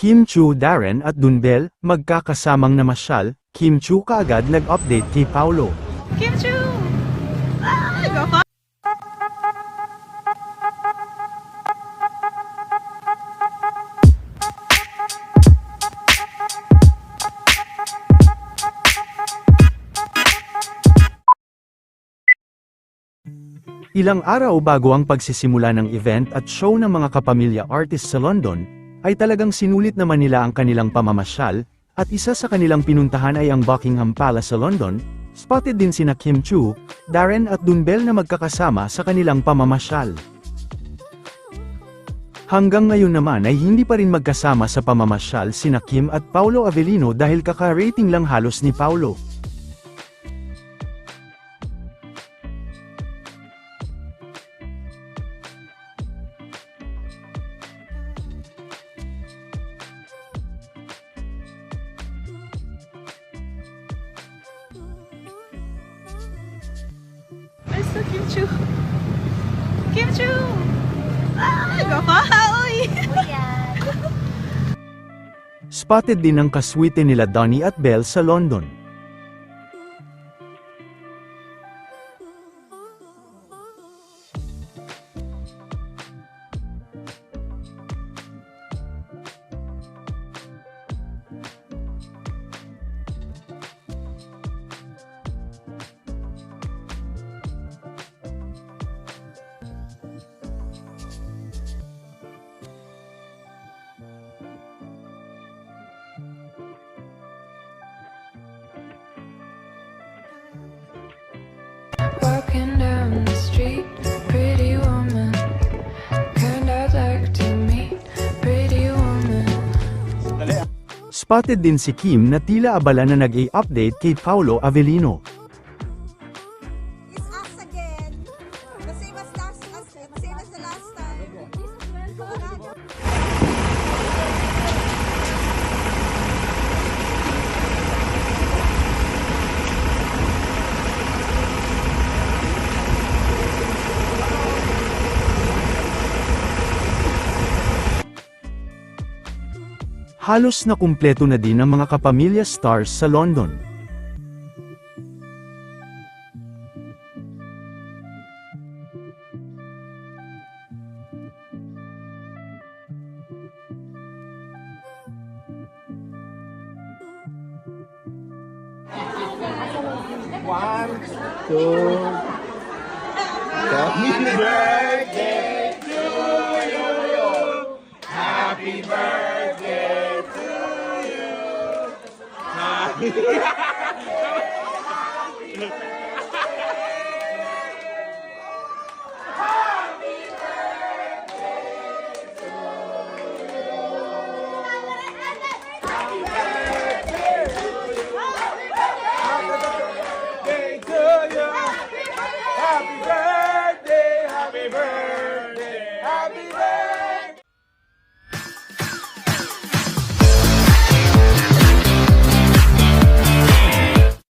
Kim Chu, Darren at Dunbel, magkakasamang namasyal. Kim Chu kaagad nag-update kay Paulo. Kim Chu! Go pa! Ilang araw bago ang pagsisimula ng event at show ng mga kapamilya artist sa London, ay talagang sinulit naman nila ang kanilang pamamasyal, at isa sa kanilang pinuntahan ay ang Buckingham Palace sa London. Spotted din sina Kim Chu, Darren at Dunbel na magkakasama sa kanilang pamamasyal. Hanggang ngayon naman ay hindi pa rin magkasama sa pamamasyal sina Kim at Paolo Avellino dahil kaka-rating lang halos ni Paolo. Where's the Kim Chu? Kim Chu! Go pa! Uy! Spotted din ang kaswite nila Donnie at Belle sa London. Walking down the street, pretty woman. Kind I'd like to meet, pretty woman. Spotted din si Kim na tila abala na nag-i-update kay Paolo Avellino. It's us again. The same as the last time. Halos na kumpleto na din ang mga kapamilya stars sa London. One, two. Happy birthday to you. Happy birthday to you. Happy birthday, happy birthday, happy birthday.